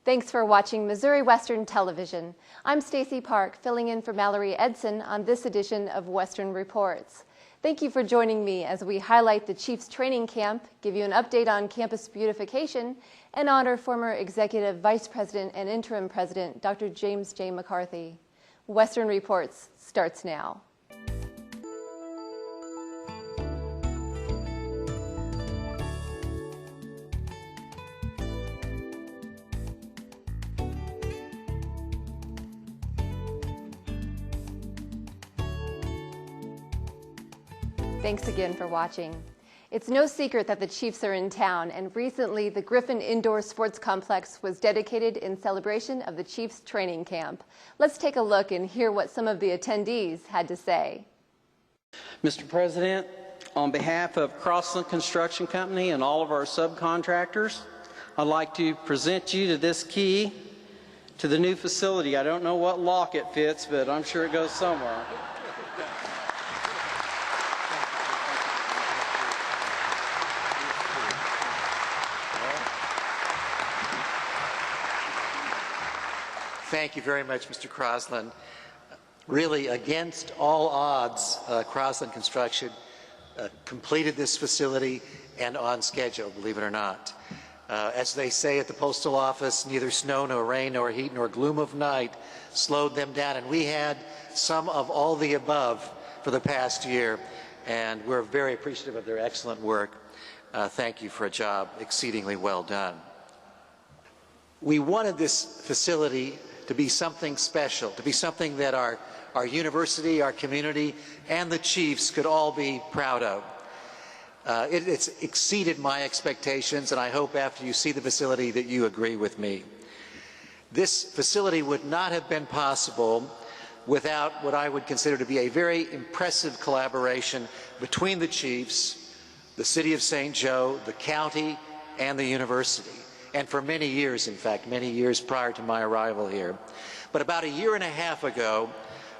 Thanks for watching Missouri Western Television. I'm Stacey Park, filling in for Mallory Edson on this edition of Western Reports. Thank you for joining me as we highlight the Chiefs training camp, give you an update on campus beautification, and honor former Executive Vice President and Interim President Dr. J McCarthy. Western Reports starts now. Thanks again for watching. It's no secret that the Chiefs are in town, and recently the Griffin Indoor Sports Complex was dedicated in celebration of the Chiefs training camp. Let's take a look and hear what some of the attendees had to say. Mr. President, on behalf of Crossland Construction Company and all of our subcontractors, I'd like to present you to this key to the new facility. I don't know what lock it fits, but I'm sure it goes somewhere. Thank you very much, Mr. Crossland. Really, against all odds, Crossland Construction completed this facility and on schedule, believe it or not. As they say at the postal office, neither snow nor rain nor heat nor gloom of night slowed them down, and we had some of all the above for the past year, and we're very appreciative of their excellent work. Thank you for a job exceedingly well done. We wanted this facility to be something special, to be something that our university, our community, and the Chiefs could all be proud of. It's exceeded my expectations, and I hope after you see the facility that you agree with me. This facility would not have been possible without what I would consider to be a very impressive collaboration between the Chiefs, the City of St. Joe, the county, and the university. And for many years, in fact, many years prior to my arrival here. But about a year and a half ago,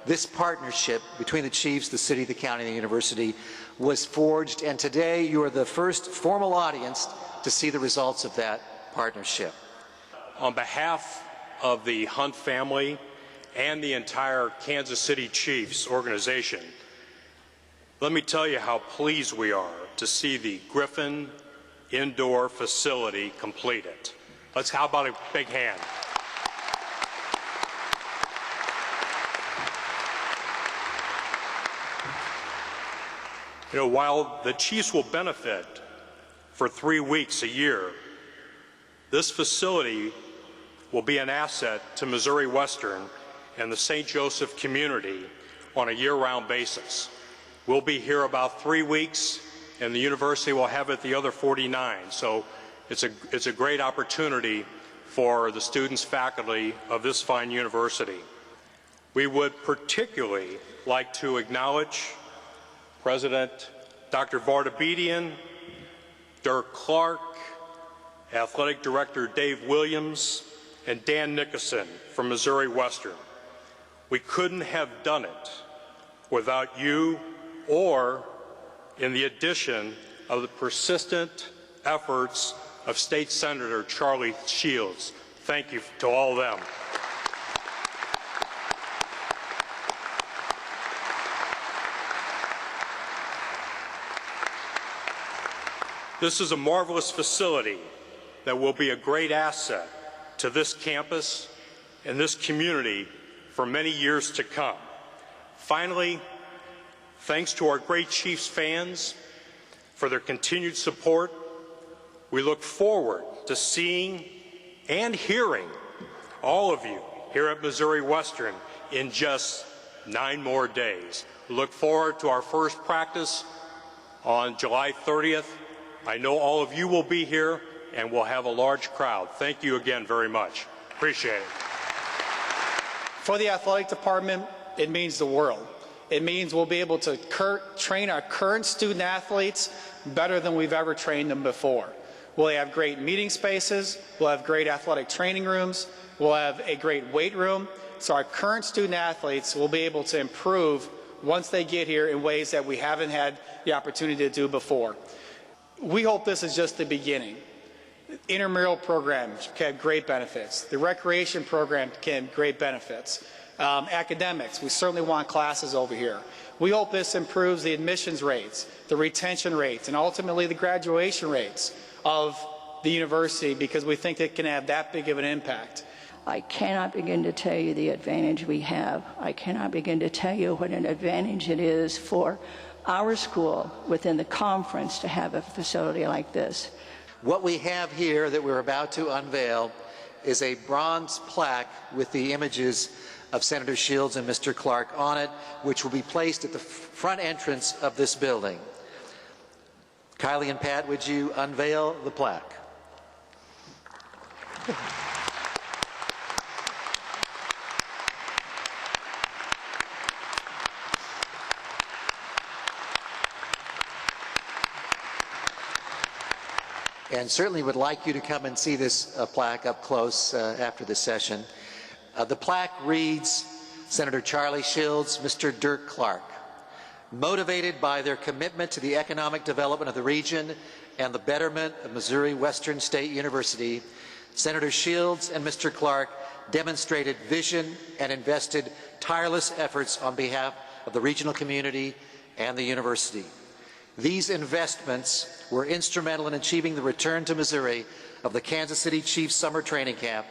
this partnership between the Chiefs, the city, the county, and the university was forged, and today you are the first formal audience to see the results of that partnership. On behalf of the Hunt family and the entire Kansas City Chiefs organization, let me tell you how pleased we are to see the Griffin indoor facility completed. How about a big hand? You know, while the Chiefs will benefit for 3 weeks a year, this facility will be an asset to Missouri Western and the St. Joseph community on a year-round basis. We'll be here about 3 weeks, and the university will have it the other 49. So it's a great opportunity for the students, faculty of this fine university. We would particularly like to acknowledge President Dr. Vardabedian, Dirk Clark, Athletic Director Dave Williams, and Dan Nickerson from Missouri Western. We couldn't have done it without you or in the addition of the persistent efforts of State Senator Charlie Shields. Thank you to all of them. This is a marvelous facility that will be a great asset to this campus and this community for many years to come. Finally, thanks to our great Chiefs fans for their continued support. We look forward to seeing and hearing all of you here at Missouri Western in just 9 more days. We look forward to our first practice on July 30th. I know all of you will be here, and we'll have a large crowd. Thank you again very much. Appreciate it. For the athletic department, it means the world. It means we'll be able to train our current student athletes better than we've ever trained them before. We'll have great meeting spaces, we'll have great athletic training rooms, we'll have a great weight room, so our current student athletes will be able to improve once they get here in ways that we haven't had the opportunity to do before. We hope this is just the beginning. Intramural programs can have great benefits. The recreation program can have great benefits. Academics, we certainly want classes over here. We hope this improves the admissions rates, the retention rates, and ultimately the graduation rates of the university, because we think it can have that big of an impact. I cannot begin to tell you the advantage we have. I cannot begin to tell you what an advantage it is for our school within the conference to have a facility like this. What we have here that we're about to unveil is a bronze plaque with the images of Senator Shields and Mr. Clark on it, which will be placed at the front entrance of this building. Kylie and Pat, would you unveil the plaque? And certainly would like you to come and see this plaque up close after the session. The plaque reads, Senator Charlie Shields, Mr. Dirk Clark. Motivated by their commitment to the economic development of the region and the betterment of Missouri Western State University, Senator Shields and Mr. Clark demonstrated vision and invested tireless efforts on behalf of the regional community and the university. These investments were instrumental in achieving the return to Missouri of the Kansas City Chiefs Summer Training Camp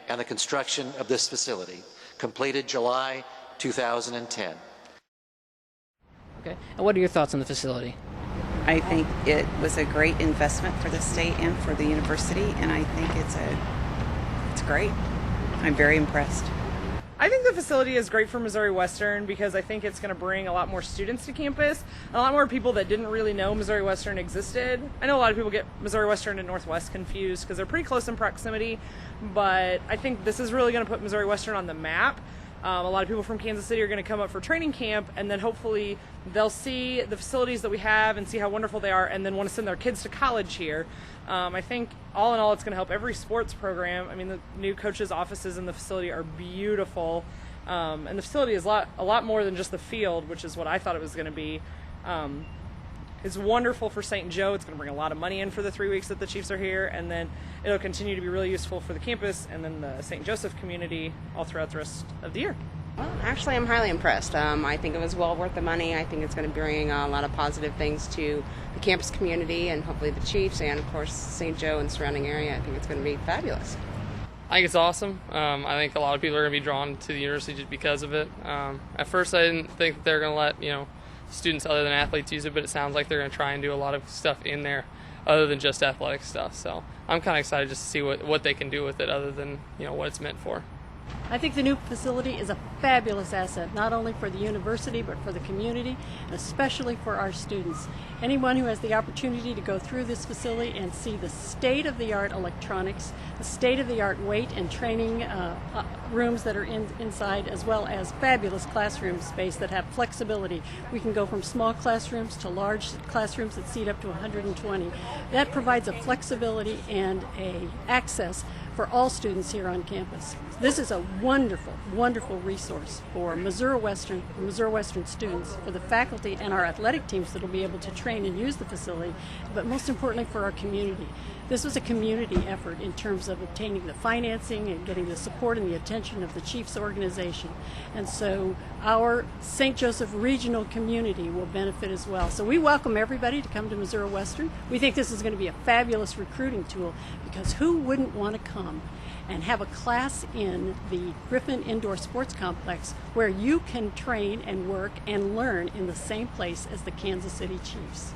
and the construction of this facility, completed July 2010. Okay, and what are your thoughts on the facility? I think it was a great investment for the state and for the university, and I think it's great. I'm very impressed. I think the facility is great for Missouri Western because I think it's going to bring a lot more students to campus, a lot more people that didn't really know Missouri Western existed. I know a lot of people get Missouri Western and Northwest confused because they're pretty close in proximity, but I think this is really going to put Missouri Western on the map. A lot of people from Kansas City are going to come up for training camp, and then hopefully they'll see the facilities that we have and see how wonderful they are, and then want to send their kids to college here. I think all in all it's going to help every sports program. I mean, the new coaches' offices in the facility are beautiful, and the facility is a lot more than just the field, which is what I thought it was going to be. It's wonderful for St. Joe. It's going to bring a lot of money in for the 3 weeks that the Chiefs are here, and then it'll continue to be really useful for the campus and then the St. Joseph community all throughout the rest of the year. Well, actually, I'm highly impressed. I think it was well worth the money. I think it's going to bring a lot of positive things to the campus community and hopefully the Chiefs and, of course, St. Joe and surrounding area. I think it's going to be fabulous. I think it's awesome. I think a lot of people are going to be drawn to the university just because of it. At first, I didn't think that they're going to let, students other than athletes use it, but it sounds like they're going to try and do a lot of stuff in there other than just athletic stuff. So I'm kind of excited just to see what they can do with it other than, what it's meant for. I think the new facility is a fabulous asset, not only for the university, but for the community, and especially for our students. Anyone who has the opportunity to go through this facility and see the state-of-the-art electronics, the state-of-the-art weight and training rooms that are inside, as well as fabulous classroom space that have flexibility. We can go from small classrooms to large classrooms that seat up to 120. That provides a flexibility and a access for all students here on campus. This is a wonderful, wonderful resource for Missouri Western students, for the faculty and our athletic teams that will be able to train and use the facility, but most importantly for our community. This was a community effort in terms of obtaining the financing and getting the support and the attention of the Chiefs organization. And so our St. Joseph regional community will benefit as well. So we welcome everybody to come to Missouri Western. We think this is going to be a fabulous recruiting tool, because who wouldn't want to come and have a class in the Griffin Indoor Sports Complex where you can train and work and learn in the same place as the Kansas City Chiefs.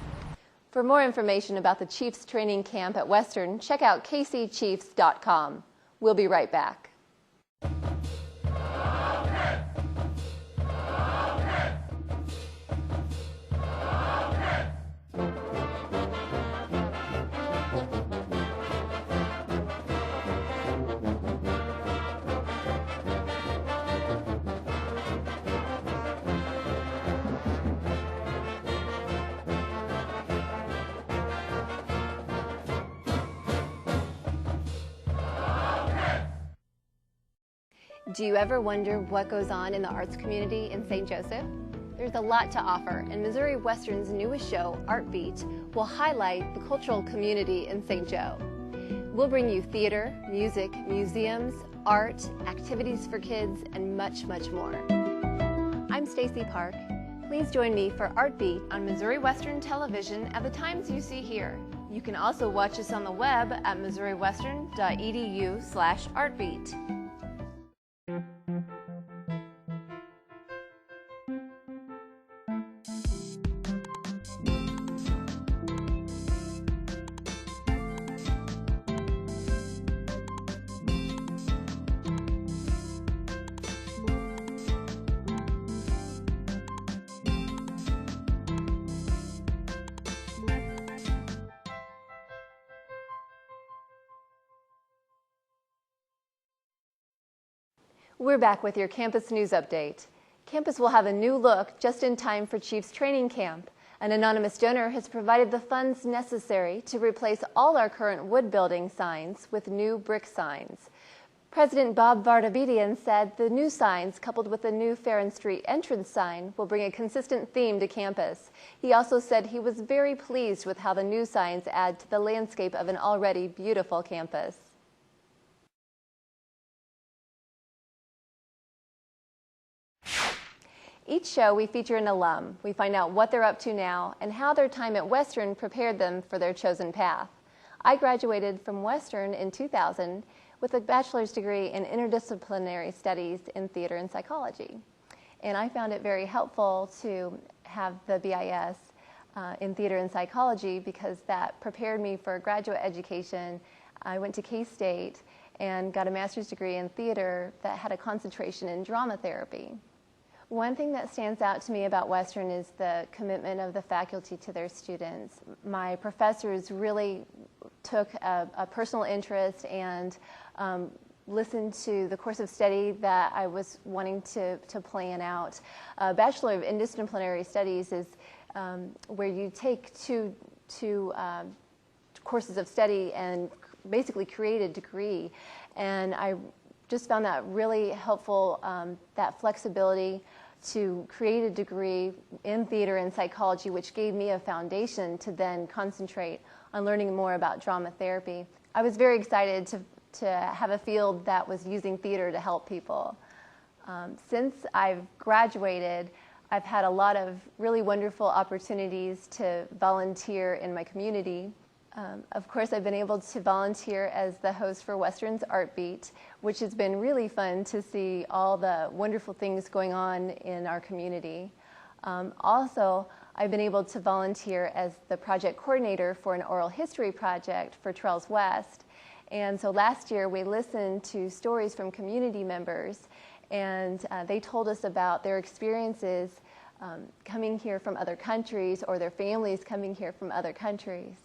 For more information about the Chiefs training camp at Western, check out kcchiefs.com. We'll be right back. Do you ever wonder what goes on in the arts community in St. Joseph? There's a lot to offer, and Missouri Western's newest show, Art Beat, will highlight the cultural community in St. Joe. We'll bring you theater, music, museums, art, activities for kids, and much, much more. I'm Stacey Park. Please join me for Art Beat on Missouri Western Television at the times you see here. You can also watch us on the web at missouriwestern.edu/artbeat. We're back with your campus news update. Campus will have a new look just in time for Chiefs training camp. An anonymous donor has provided the funds necessary to replace all our current wood building signs with new brick signs. President Bob Vardabedian said the new signs, coupled with the new Farron Street entrance sign, will bring a consistent theme to campus. He also said he was very pleased with how the new signs add to the landscape of an already beautiful campus. Each show, we feature an alum. We find out what they're up to now and how their time at Western prepared them for their chosen path. I graduated from Western in 2000 with a bachelor's degree in interdisciplinary studies in theater and psychology. And I found it very helpful to have the BIS in theater and psychology because that prepared me for graduate education. I went to K-State and got a master's degree in theater that had a concentration in drama therapy. One thing that stands out to me about Western is the commitment of the faculty to their students. My professors really took a personal interest and listened to the course of study that I was wanting to plan out. A Bachelor of Interdisciplinary Studies is where you take two courses of study and basically create a degree. And I just found that really helpful, that flexibility to create a degree in theater and psychology, which gave me a foundation to then concentrate on learning more about drama therapy. I was very excited to have a field that was using theater to help people. Since I've graduated, I've had a lot of really wonderful opportunities to volunteer in my community. Of course, I've been able to volunteer as the host for Western's Art Beat, which has been really fun to see all the wonderful things going on in our community. Also, I've been able to volunteer as the project coordinator for an oral history project for Trails West. And so last year, we listened to stories from community members, and they told us about their experiences coming here from other countries or their families coming here from other countries.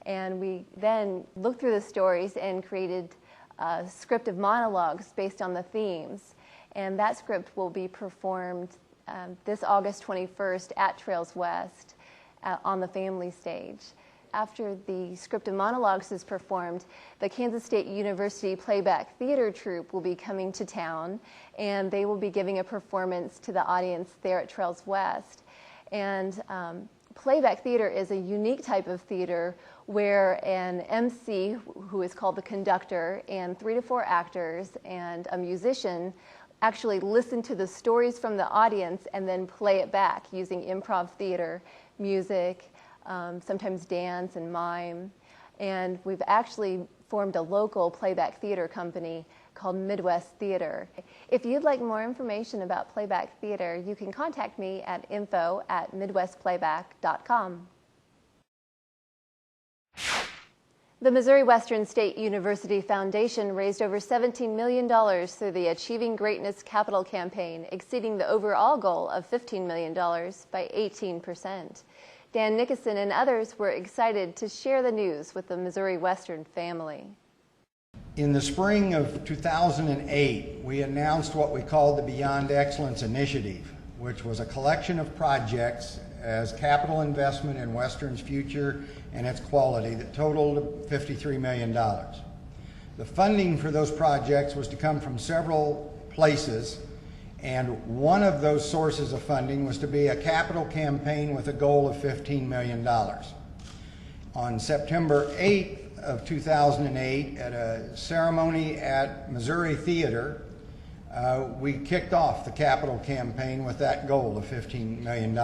And we then looked through the stories and created a script of monologues based on the themes. And that script will be performed this August 21st at Trails West on the family stage. After the script of monologues is performed, the Kansas State University Playback Theater Troupe will be coming to town, and they will be giving a performance to the audience there at Trails West. And playback theater is a unique type of theater where an MC, who is called the conductor, and 3 to 4 actors and a musician actually listen to the stories from the audience and then play it back using improv theater, music, sometimes dance and mime. And we've actually formed a local playback theater company called Midwest Theater. If you'd like more information about playback theater, you can contact me at info@midwestplayback.com. The Missouri Western State University Foundation raised over $17 million through the Achieving Greatness Capital Campaign, exceeding the overall goal of $15 million by 18%. Dan Nickerson and others were excited to share the news with the Missouri Western family. In the spring of 2008, we announced what we called the Beyond Excellence Initiative, which was a collection of projects as capital investment in Western's future and its quality that totaled $53 million. The funding for those projects was to come from several places, and one of those sources of funding was to be a capital campaign with a goal of $15 million. On September 8th of 2008, at a ceremony at Missouri Theater, we kicked off the capital campaign with that goal of $15 million.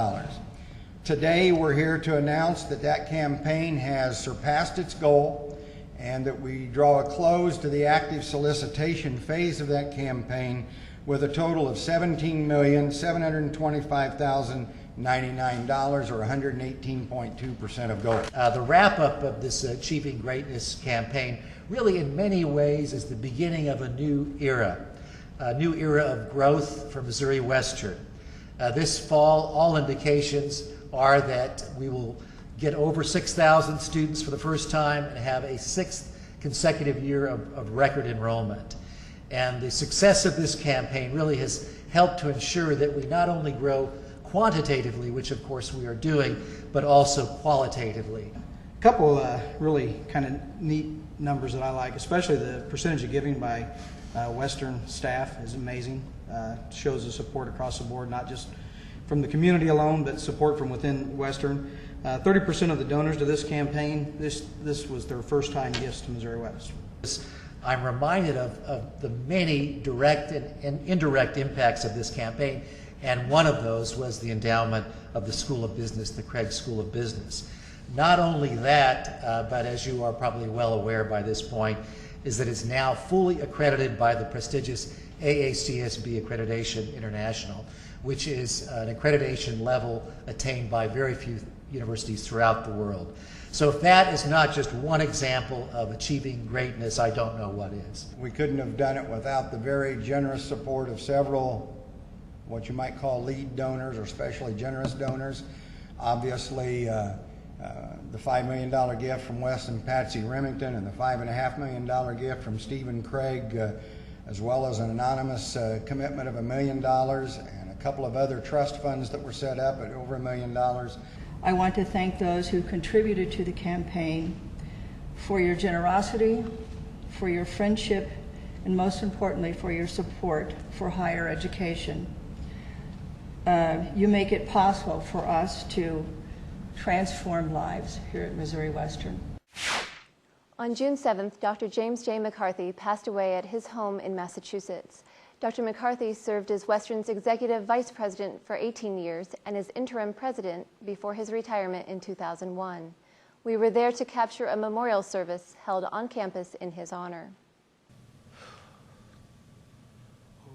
Today, we're here to announce that that campaign has surpassed its goal and that we draw a close to the active solicitation phase of that campaign with a total of $17,725,099, or 118.2% of goal. The wrap-up of this Achieving Greatness campaign really in many ways is the beginning of a new era of growth for Missouri Western. This fall, all indications are that we will get over 6,000 students for the first time and have a 6th consecutive year of record enrollment. And the success of this campaign really has helped to ensure that we not only grow quantitatively, which of course we are doing, but also qualitatively. A couple really kind of neat numbers that I like, especially the percentage of giving by Western staff is amazing. Shows the support across the board, not just from the community alone, but support from within Western. 30% of the donors to this campaign, this was their first time gifts to Missouri Western. I'm reminded of the many direct and indirect impacts of this campaign, and one of those was the endowment of the School of Business, the Craig School of Business. Not only that, but as you are probably well aware by this point, is that it's now fully accredited by the prestigious AACSB Accreditation International, which is an accreditation level attained by very few universities throughout the world. So if that is not just one example of achieving greatness, I don't know what is. We couldn't have done it without the very generous support of several, what you might call lead donors or especially generous donors. Obviously, the $5 million gift from Wes and Patsy Remington and the $5.5 million gift from Stephen Craig, as well as an anonymous commitment of $1 million and a couple of other trust funds that were set up at over $1 million. I want to thank those who contributed to the campaign for your generosity, for your friendship, and most importantly, for your support for higher education. You make it possible for us to transform lives here at Missouri Western. On June 7th, Dr. James J. McCarthy passed away at his home in Massachusetts. Dr. McCarthy served as Western's executive vice president for 18 years and as interim president before his retirement in 2001. We were there to capture a memorial service held on campus in his honor.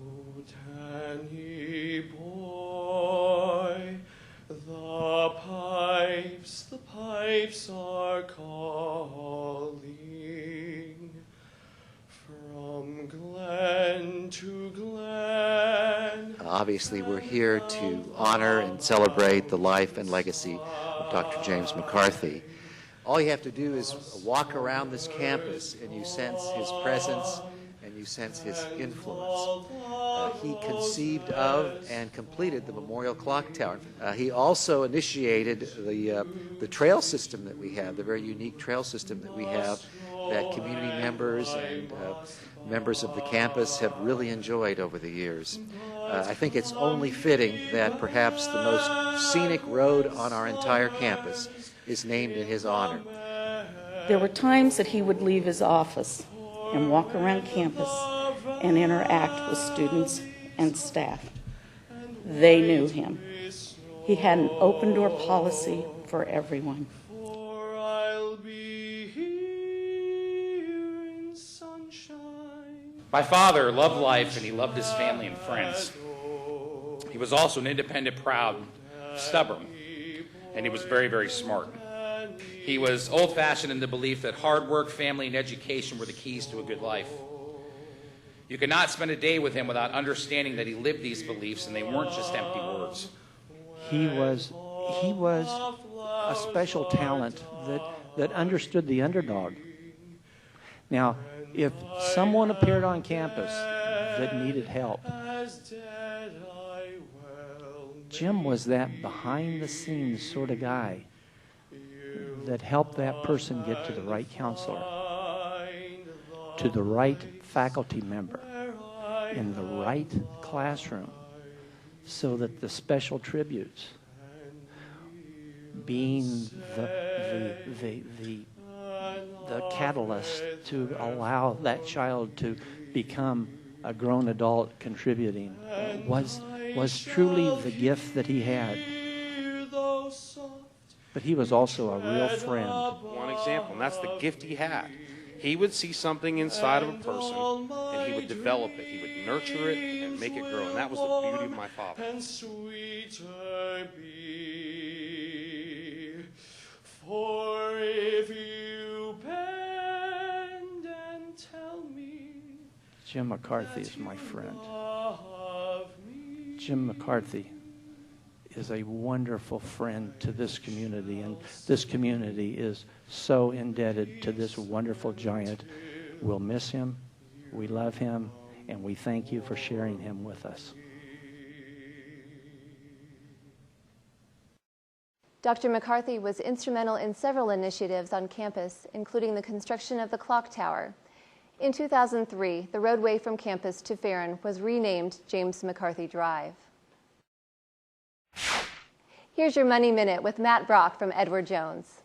Oh, Danny boy, the pipes are calling from glen to glen. Obviously, we're here to honor and celebrate the life and legacy of Dr. James McCarthy. All you have to do is walk around this campus and you sense his presence and you sense his influence. He conceived of and completed the Memorial Clock Tower. He also initiated the trail system that we have, the very unique trail system that we have, that community members and members of the campus have really enjoyed over the years. I think it's only fitting that perhaps the most scenic road on our entire campus is named in his honor. There were times that he would leave his office and walk around campus and interact with students and staff. They knew him. He had an open door policy for everyone. My father loved life and he loved his family and friends. He was also an independent, proud, stubborn, and he was very, very smart. He was old-fashioned in the belief that hard work, family, and education were the keys to a good life. You could not spend a day with him without understanding that he lived these beliefs and they weren't just empty words. He was a special talent that understood the underdog. Now, if someone appeared on campus that needed help, Jim was that behind-the-scenes sort of guy that helped that person get to the right counselor, to the right faculty member, in the right classroom, so that the special tributes, being the the catalyst to allow that child to become a grown adult contributing was truly the gift that he had. But he was also a real friend. One example, and that's the gift he had. He would see something inside of a person, and he would develop it. He would nurture it and make it grow, and that was the beauty of my father. And sweeter be, for if you bend and tell me Jim McCarthy is my friend. Jim McCarthy is a wonderful friend to this community, and this community is so indebted to this wonderful giant. We'll miss him, we love him, and we thank you for sharing him with us. Dr. McCarthy was instrumental in several initiatives on campus, including the construction of the clock tower. In 2003, the roadway from campus to Farron was renamed James McCarthy Drive. Here's your Money Minute with Matt Brock from Edward Jones.